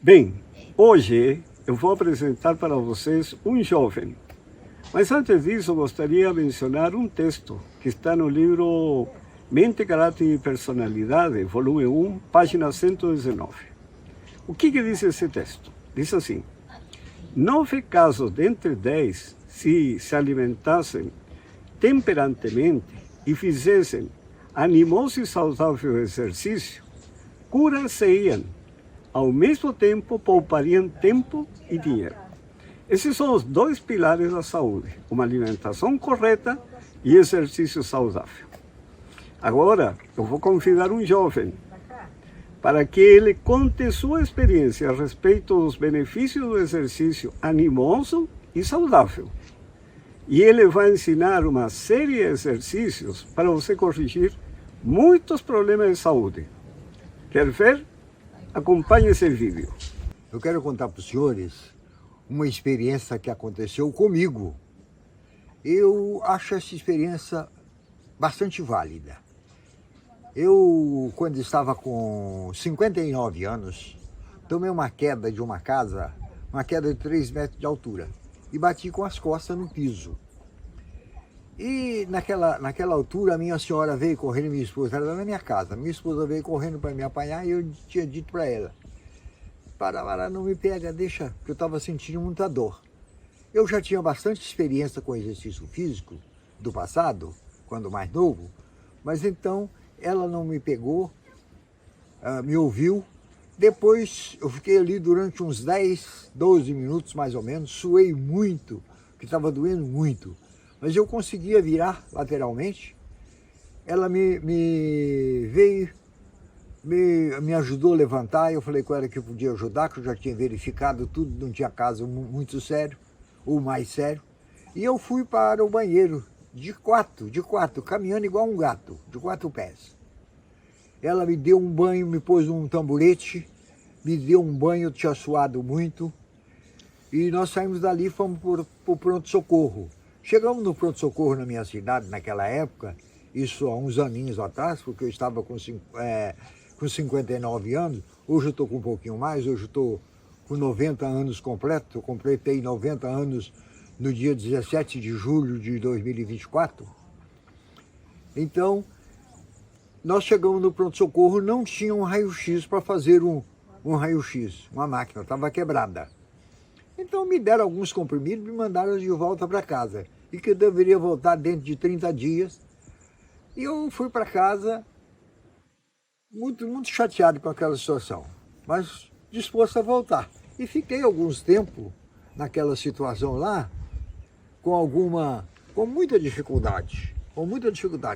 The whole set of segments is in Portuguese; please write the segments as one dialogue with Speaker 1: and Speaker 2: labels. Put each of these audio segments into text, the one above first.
Speaker 1: Bem, hoje eu vou apresentar para vocês um jovem. Mas antes disso, eu gostaria de mencionar um texto que está no livro Mente, Caráter e Personalidade, volume 1, página 119. O que diz esse texto? Diz assim: 9 casos dentre 10, se alimentassem temperantemente e fizessem animoso e saudável exercício, curar-se-iam. Ao mesmo tempo, poupariam tempo e dinheiro. Esses são os dois pilares da saúde: uma alimentação correta e exercício saudável. Agora, eu vou convidar um jovem para que ele conte sua experiência a respeito dos benefícios do exercício animoso e saudável. E ele vai ensinar uma série de exercícios para você corrigir muitos problemas de saúde. Quer ver? Acompanhe esse vídeo.
Speaker 2: Eu quero contar para os senhores uma experiência que aconteceu comigo. Eu acho essa experiência bastante válida. Eu, quando estava com 59 anos, tomei uma queda de uma casa, uma queda de 3 metros de altura, e bati com as costas no piso. E naquela altura, a minha senhora veio correndo, minha esposa era na minha casa, minha esposa veio correndo para me apanhar e eu tinha dito para ela: para, não me pega, deixa, porque eu estava sentindo muita dor. Eu já tinha bastante experiência com exercício físico do passado, quando mais novo, mas então ela não me pegou, me ouviu. Depois eu fiquei ali durante uns 10, 12 minutos mais ou menos, suei muito, que estava doendo muito. Mas eu conseguia virar lateralmente. Ela me veio, me ajudou a levantar. Eu falei com ela que eu podia ajudar, que eu já tinha verificado tudo, não tinha caso muito sério, ou mais sério. E eu fui para o banheiro, de quatro, caminhando igual um gato, de 4 pés. Ela me deu um banho, me pôs um tamborete, me deu um banho, eu tinha suado muito. E nós saímos dali e fomos para o pronto-socorro. Chegamos no pronto-socorro na minha cidade, naquela época, isso há uns aninhos atrás, porque eu estava com 59 anos, hoje eu estou com um pouquinho mais, hoje eu estou com 90 anos completo, eu completei 90 anos no dia 17 de julho de 2024. Então, nós chegamos no pronto-socorro, não tinha um raio-x para fazer um raio-x, uma máquina, estava quebrada. Então me deram alguns comprimidos e me mandaram de volta para casa. E que eu deveria voltar dentro de 30 dias. E eu fui para casa muito chateado com aquela situação, mas disposto a voltar. E fiquei alguns tempos naquela situação lá, com muita dificuldade.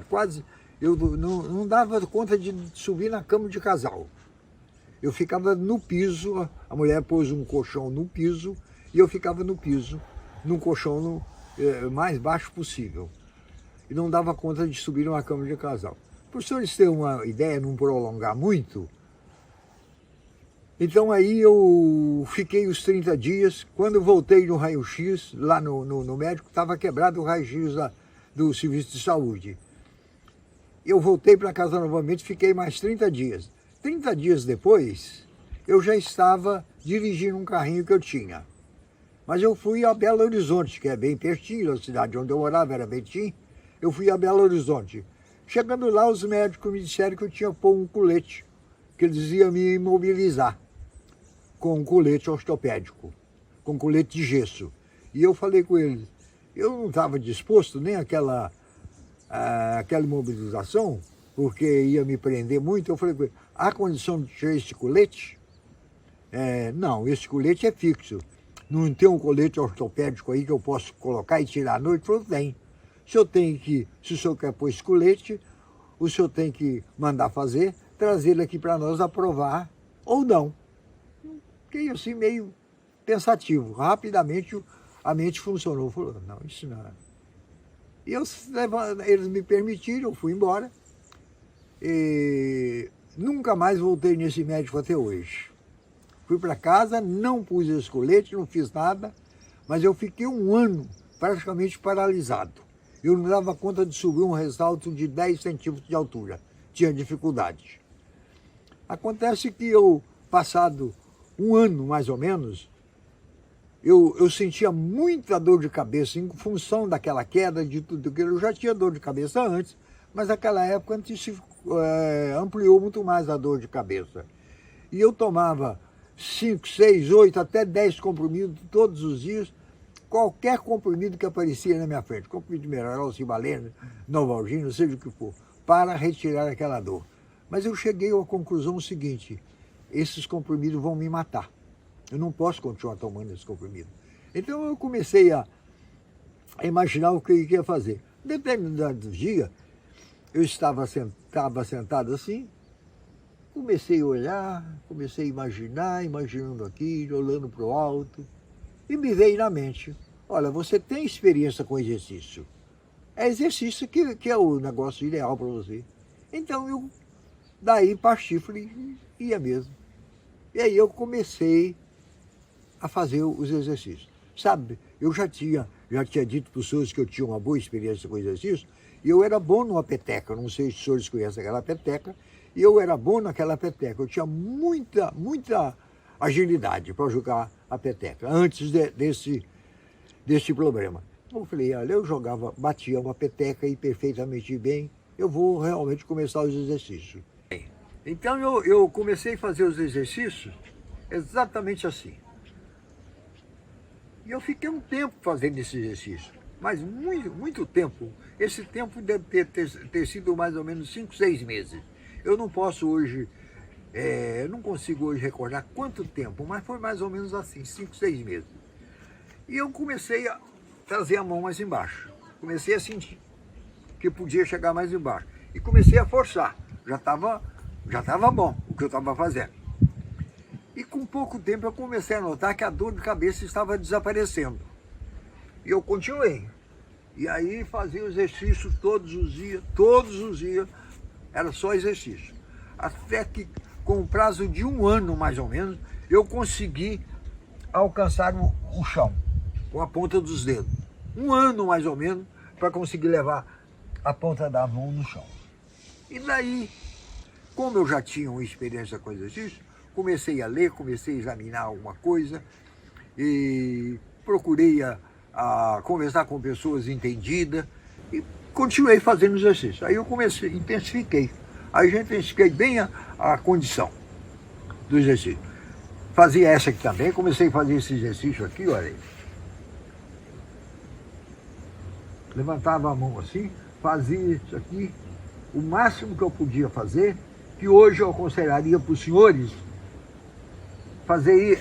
Speaker 2: Quase eu não dava conta de subir na cama de casal. Eu ficava no piso, a mulher pôs um colchão no piso, e eu ficava no piso, num colchão mais baixo possível. E não dava conta de subir numa cama de casal. Para os senhores terem uma ideia, não prolongar muito, então aí eu fiquei os 30 dias, quando eu voltei no raio-x, lá no médico, estava quebrado o raio-x do serviço de saúde. Eu voltei para casa novamente, fiquei mais 30 dias. 30 dias depois, eu já estava dirigindo um carrinho que eu tinha. Mas eu fui a Belo Horizonte, que é bem pertinho, a cidade onde eu morava era Betim. Eu fui a Belo Horizonte. Chegando lá, os médicos me disseram que eu tinha que pôr um colete, que eles iam me imobilizar com um colete ortopédico, com um colete de gesso. E eu falei com eles, eu não estava disposto nem àquela imobilização, porque ia me prender muito. Eu falei com ele: há condição de tirar esse colete? Não, esse colete é fixo. Não tem um colete ortopédico aí que eu posso colocar e tirar à noite? Ele falou: tem. Se o senhor quer pôr esse colete, o senhor tem que mandar fazer, trazer ele aqui para nós aprovar ou não. Fiquei assim meio pensativo. Rapidamente a mente funcionou. Falou: não, isso não. E eles me permitiram, eu fui embora. E nunca mais voltei nesse médico até hoje. Fui para casa, não pus esse colete, não fiz nada, mas eu fiquei um ano praticamente paralisado. Eu não dava conta de subir um ressalto de 10 centímetros de altura. Tinha dificuldade. Acontece que eu, passado um ano mais ou menos, eu sentia muita dor de cabeça em função daquela queda, de tudo aquilo. Eu já tinha dor de cabeça antes, mas naquela época ampliou muito mais a dor de cabeça. E eu tomava 5, 6, 8, até 10 comprimidos todos os dias, qualquer comprimido que aparecia na minha frente, comprimido de Merarol, Cibalena, Novalgina, seja o que for, para retirar aquela dor. Mas eu cheguei à conclusão seguinte: esses comprimidos vão me matar. Eu não posso continuar tomando esse comprimido. Então eu comecei a imaginar o que eu ia fazer. Determinado dia, eu estava sentado assim, comecei a olhar, comecei a imaginar, imaginando aquilo, olhando para o alto, e me veio na mente: olha, você tem experiência com exercício. É exercício que é o negócio ideal para você. Então eu, daí parti, falei, ia mesmo. E aí eu comecei a fazer os exercícios. Sabe, eu já tinha dito para os senhores que eu tinha uma boa experiência com exercício, e eu era bom numa peteca. Não sei se os senhores conhecem aquela peteca, e eu era bom naquela peteca. Eu tinha muita agilidade para jogar a peteca, antes desse problema. Eu falei, olha, eu batia uma peteca e perfeitamente bem, eu vou realmente começar os exercícios. Então eu comecei a fazer os exercícios exatamente assim. E eu fiquei um tempo fazendo esse exercício, mas muito tempo. Esse tempo deve ter sido mais ou menos 5, 6 meses. Eu não posso hoje, não consigo hoje recordar quanto tempo, mas foi mais ou menos assim, 5, 6 meses. E eu comecei a trazer a mão mais embaixo. Comecei a sentir que podia chegar mais embaixo. E comecei a forçar. Já estava bom o que eu estava fazendo. E com pouco tempo eu comecei a notar que a dor de cabeça estava desaparecendo. E eu continuei. E aí fazia o exercício todos os dias, era só exercício. Até que com o prazo de 1 ano mais ou menos, eu consegui alcançar o chão, com a ponta dos dedos. 1 ano mais ou menos, para conseguir levar a ponta da mão no chão. E daí, como eu já tinha uma experiência com exercício, comecei a ler, comecei a examinar alguma coisa e procurei a conversar com pessoas entendidas e continuei fazendo exercício. Aí eu intensifiquei. Aí já intensifiquei bem a condição do exercício. Fazia essa aqui também, comecei a fazer esse exercício aqui, olha aí. Levantava a mão assim, fazia isso aqui, o máximo que eu podia fazer, que hoje eu aconselharia para os senhores fazer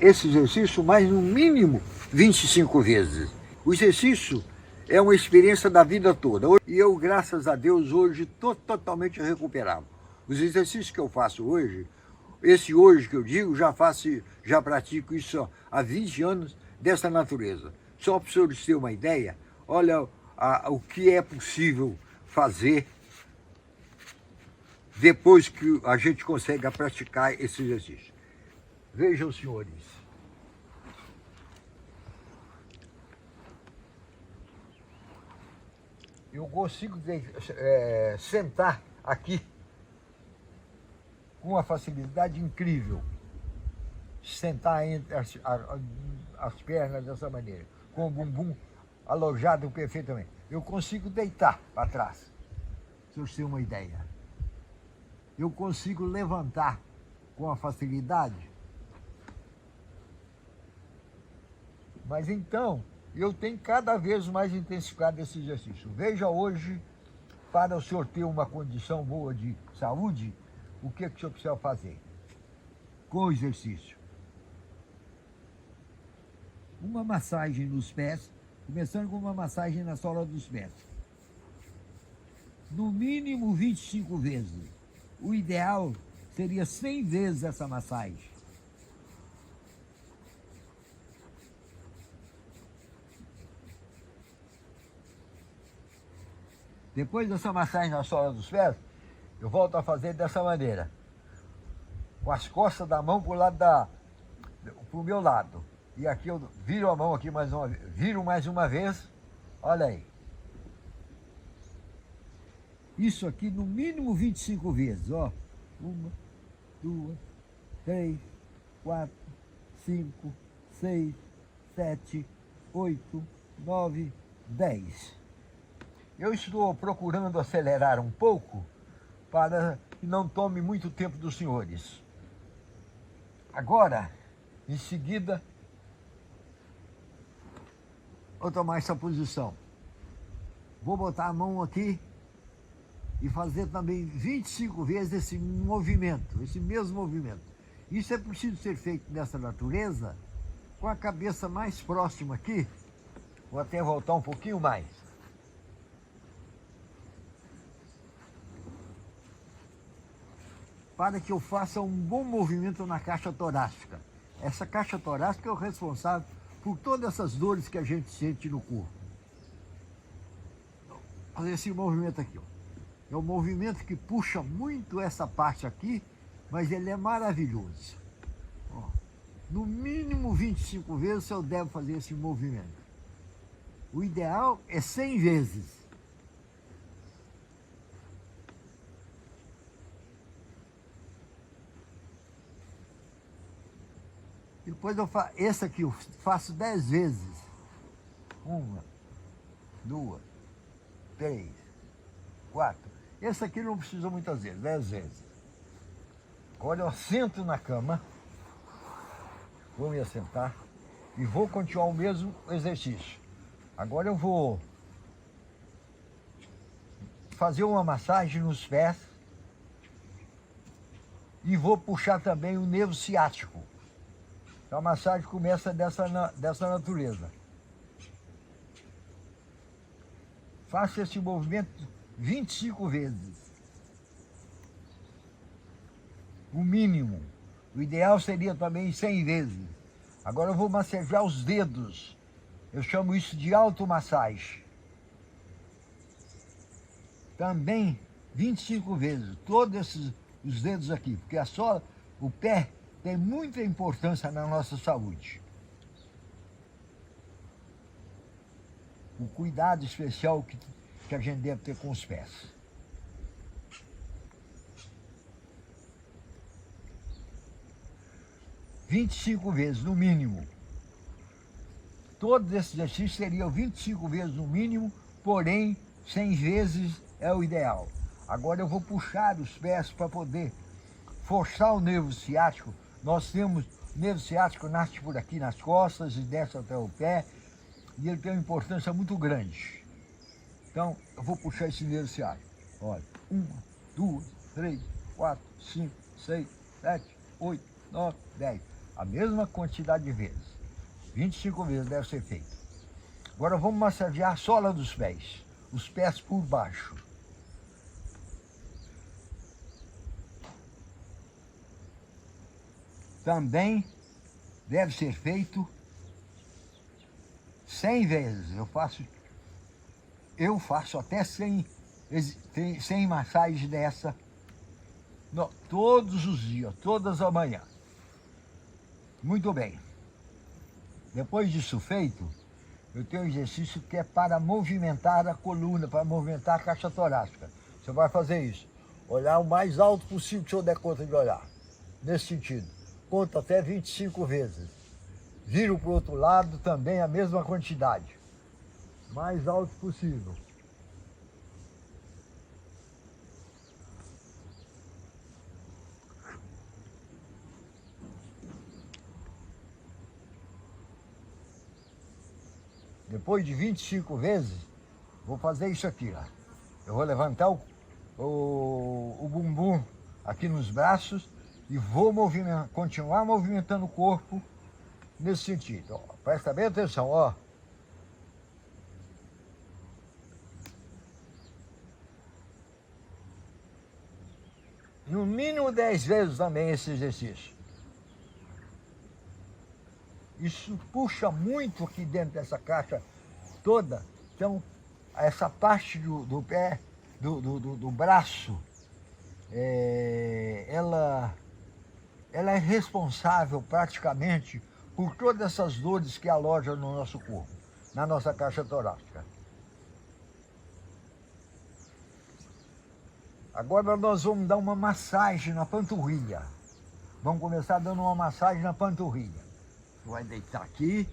Speaker 2: esse exercício mais no mínimo 25 vezes. O exercício é uma experiência da vida toda. E eu, graças a Deus, hoje estou totalmente recuperado. Os exercícios que eu faço hoje, esse hoje que eu digo, já pratico isso há 20 anos dessa natureza. Só para os senhores terem uma ideia, olha o que é possível fazer depois que a gente consegue praticar esse exercício. Vejam, senhores. Eu consigo sentar aqui com uma facilidade incrível. Sentar entre as pernas dessa maneira, com o bumbum alojado perfeitamente. Eu consigo deitar para trás, se vocês terem uma ideia. Eu consigo levantar com a facilidade. Mas então, eu tenho cada vez mais intensificado esse exercício. Veja hoje, para o senhor ter uma condição boa de saúde, o que o senhor precisa fazer com o exercício?
Speaker 3: Uma massagem nos pés, começando com uma massagem na sola dos pés. No mínimo 25 vezes. O ideal seria 100 vezes essa massagem.
Speaker 2: Depois dessa massagem na sola dos pés, eu volto a fazer dessa maneira. Com as costas da mão para o meu lado. E aqui eu viro a mão aqui mais uma vez. Viro mais uma vez. Olha aí.
Speaker 3: Isso aqui no mínimo 25 vezes, ó. 1, 2, 3, 4, 5, 6, 7, 8, 9, 10. Eu estou procurando acelerar um pouco para que não tome muito tempo dos senhores. Agora, em seguida, vou tomar essa posição. Vou botar a mão aqui e fazer também 25 vezes esse movimento, esse mesmo movimento. Isso é preciso ser feito nessa natureza, com a cabeça mais próxima aqui. Vou até voltar um pouquinho mais. Para que eu faça um bom movimento na caixa torácica. Essa caixa torácica é o responsável por todas essas dores que a gente sente no corpo. Então, fazer esse movimento aqui, ó. É um movimento que puxa muito essa parte aqui, mas ele é maravilhoso. Ó, no mínimo 25 vezes eu devo fazer esse movimento. O ideal é 100 vezes. Depois eu faço, esse aqui eu faço 10 vezes. 1, 2, 3, 4. Esse aqui não precisa muitas vezes, 10 vezes. Agora eu sento na cama, vou me assentar e vou continuar o mesmo exercício. Agora eu vou fazer uma massagem nos pés e vou puxar também o nervo ciático. Então a massagem começa dessa natureza. Faça esse movimento 25 vezes. O mínimo. O ideal seria também 100 vezes. Agora eu vou massagear os dedos. Eu chamo isso de automassagem. Também 25 vezes. Todos os dedos aqui. Porque a sola, o pé, tem muita importância na nossa saúde. O cuidado especial que a gente deve ter com os pés. (25 vezes no mínimo). Todos esses exercícios seriam 25 vezes no mínimo, porém 100 vezes é o ideal. Agora eu vou puxar os pés para poder forçar o nervo ciático. Nós temos o nervo ciático, nasce por aqui nas costas e desce até o pé, e ele tem uma importância muito grande. Então, eu vou puxar esse nervo ciático. Olha, 1, 2, 3, 4, 5, 6, 7, 8, 9, 10. A mesma quantidade de vezes. 25 vezes deve ser feito. Agora vamos massagear a sola dos pés. Os pés por baixo. Também deve ser feito 100 vezes. Eu faço até 100 massagens dessa todos os dias, todas as manhãs. Muito bem. Depois disso feito, eu tenho um exercício que é para movimentar a coluna, para movimentar a caixa torácica. Você vai fazer isso. Olhar o mais alto possível que o senhor der conta de olhar. Nesse sentido. Conta até 25 vezes. Viro para o outro lado também a mesma quantidade. Mais alto possível. Depois de 25 vezes, vou fazer isso aqui, ó. Eu vou levantar o bumbum aqui nos braços e vou continuar movimentando o corpo nesse sentido. Ó, presta bem atenção, ó. No mínimo 10 vezes também esse exercício. Isso puxa muito aqui dentro dessa caixa toda. Então, essa parte do pé, do braço, ela é responsável praticamente por todas essas dores que alojam no nosso corpo, na nossa caixa torácica. Agora nós vamos dar uma massagem na panturrilha. Vamos começar dando uma massagem na panturrilha. Você vai deitar aqui,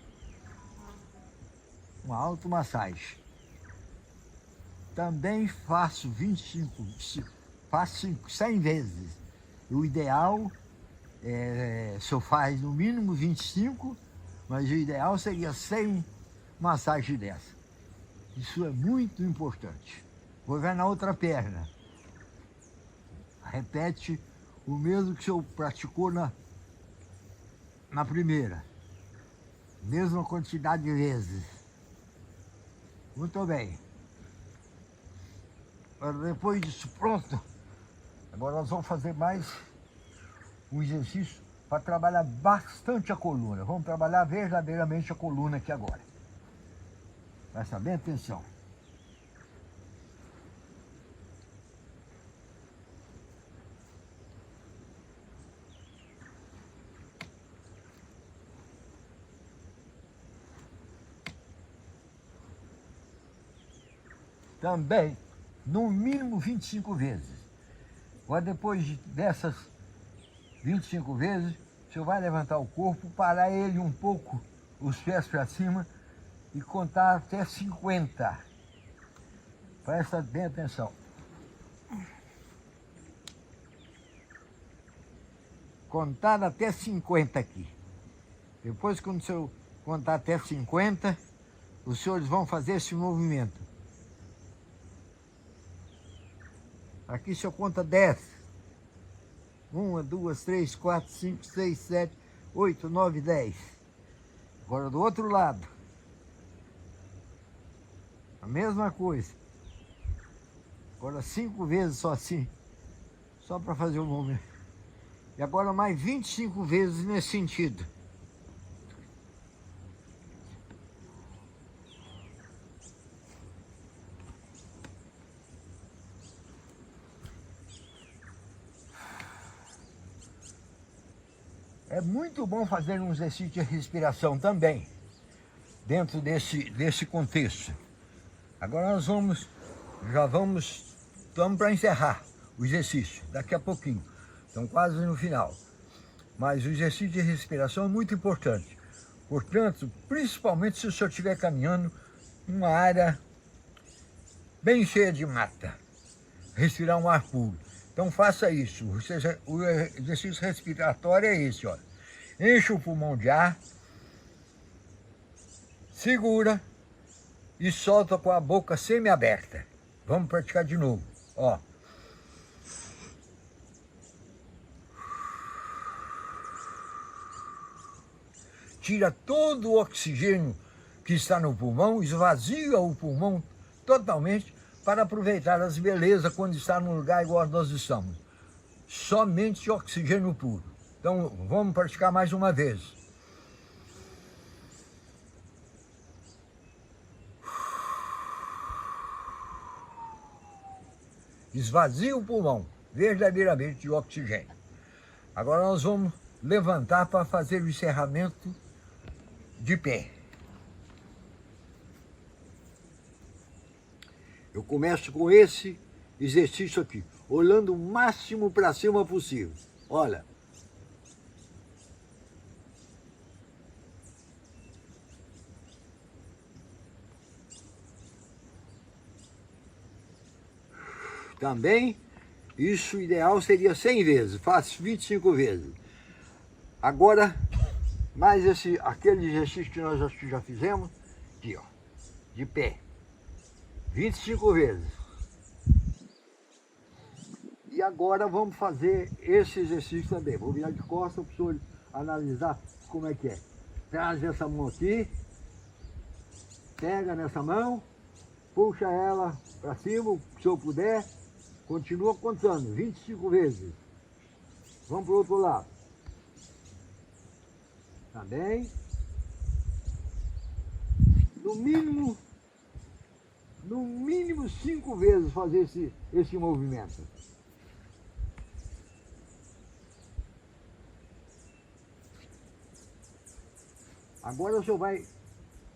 Speaker 3: uma automassagem. Também faço 100 vezes. O ideal se eu faz no mínimo 25, mas o ideal seria 100 massagens dessa. Isso é muito importante. Vou ver na outra perna. Repete o mesmo que o senhor praticou na primeira. Mesma quantidade de vezes. Muito bem. Agora, depois disso pronto, agora nós vamos fazer mais um exercício para trabalhar bastante a coluna. Vamos trabalhar verdadeiramente a coluna aqui agora. Presta bem atenção. Também, no mínimo 25 vezes. Agora, depois dessas 25 vezes, o senhor vai levantar o corpo, parar ele um pouco, os pés para cima, e contar até 50. Presta bem atenção. Contar até 50 aqui. Depois, quando o senhor contar até 50, os senhores vão fazer esse movimento. Aqui o senhor conta 10. 1, 2, 3, 4, 5, 6, 7, 8, 9, 10. Agora do outro lado. A mesma coisa. Agora 5 vezes só assim. Só para fazer o movimento. E agora mais 25 vezes nesse sentido. É muito bom fazer um exercício de respiração também, dentro desse contexto. Agora nós estamos para encerrar o exercício, daqui a pouquinho. Estamos quase no final. Mas o exercício de respiração é muito importante. Portanto, principalmente se o senhor estiver caminhando numa área bem cheia de mata, respirar um ar puro. Então faça isso. O exercício respiratório é esse, ó. Enche o pulmão de ar, segura e solta com a boca semi-aberta. Vamos praticar de novo, ó. Tira todo o oxigênio que está no pulmão, esvazia o pulmão totalmente para aproveitar as belezas quando está num lugar igual nós estamos. Somente oxigênio puro. Então, vamos praticar mais uma vez. Esvazia o pulmão, verdadeiramente, de oxigênio. Agora nós vamos levantar para fazer o encerramento de pé. Eu começo com esse exercício aqui, olhando o máximo para cima possível. Olha. Também, isso ideal seria 100 vezes, faço 25 vezes. Agora, mais aquele exercício que nós já fizemos, aqui ó, de pé, 25 vezes. E agora vamos fazer esse exercício também. Vou virar de costas para o senhor analisar como é que é. Traz essa mão aqui, pega nessa mão, puxa ela para cima, se o senhor puder. Continua contando, 25 vezes. Vamos para o outro lado. Tá bem? No mínimo 5 vezes fazer esse movimento. Agora o senhor vai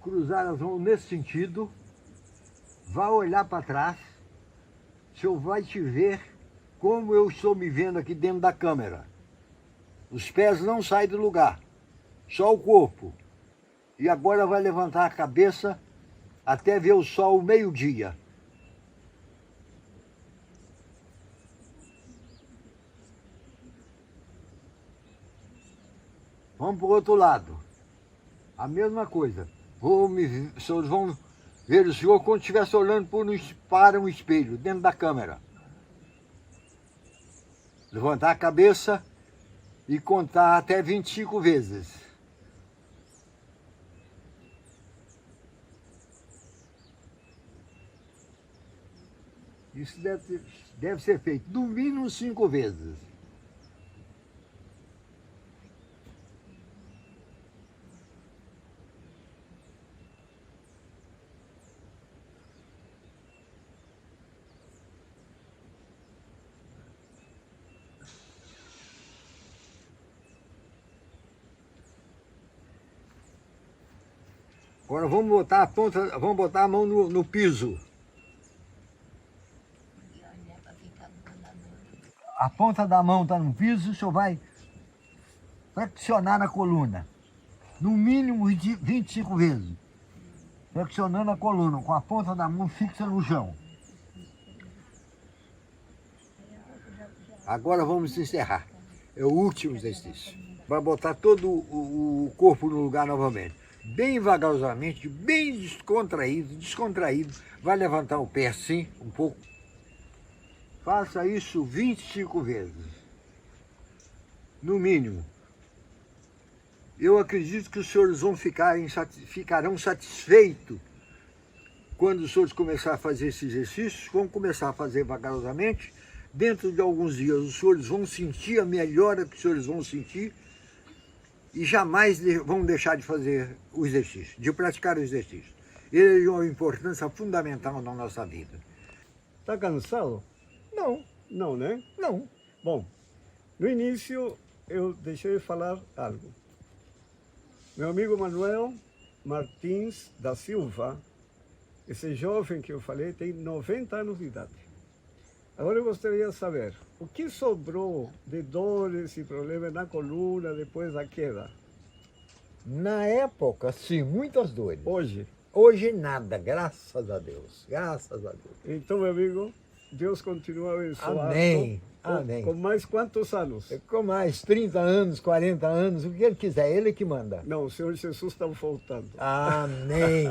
Speaker 3: cruzar as mãos nesse sentido, vai olhar para trás. O senhor vai te ver como eu estou me vendo aqui dentro da câmera.
Speaker 2: Os pés não saem do lugar, só o corpo. E agora vai levantar a cabeça até ver o sol meio-dia. Vamos para o outro lado. A mesma coisa. Os senhores vão ver o senhor quando estivesse olhando para um espelho, dentro da câmera. Levantar a cabeça e contar até 25 vezes. Isso deve ser feito no mínimo 5 vezes. Agora vamos botar a mão no piso. A ponta da mão está no piso, o senhor vai flexionar na coluna. No mínimo 25 vezes. Flexionando a coluna, com a ponta da mão fixa no chão. Agora vamos encerrar. É o último exercício. Vai botar todo o corpo no lugar novamente. Bem vagarosamente, bem descontraído. Vai levantar o pé assim, um pouco. Faça isso 25 vezes. No mínimo. Eu acredito que os senhores ficarão satisfeitos quando os senhores começarem a fazer esses exercícios. Vão começar a fazer vagarosamente. Dentro de alguns dias, os senhores vão sentir a melhora que os senhores vão sentir e jamais vão deixar de fazer o exercício, de praticar o exercício. Ele é de uma importância fundamental na nossa vida.
Speaker 1: Está cansado?
Speaker 3: Não,
Speaker 1: Não, né?
Speaker 3: não.
Speaker 1: Bom, no início eu deixei de falar algo. Meu amigo Manuel Martins da Silva, esse jovem que eu falei, tem 90 anos de idade. Agora eu gostaria de saber, o que sobrou de dores e problemas na coluna depois da queda?
Speaker 3: Na época, sim, muitas dores.
Speaker 1: Hoje.
Speaker 3: Hoje nada, graças a Deus. Graças a Deus.
Speaker 1: Então, meu amigo, Deus continua abençoando.
Speaker 3: Amém. Amém.
Speaker 1: Com mais quantos anos?
Speaker 3: Com mais 30 anos, 40 anos, o que ele quiser, ele que manda.
Speaker 1: Não, o Senhor Jesus está voltando.
Speaker 3: Amém.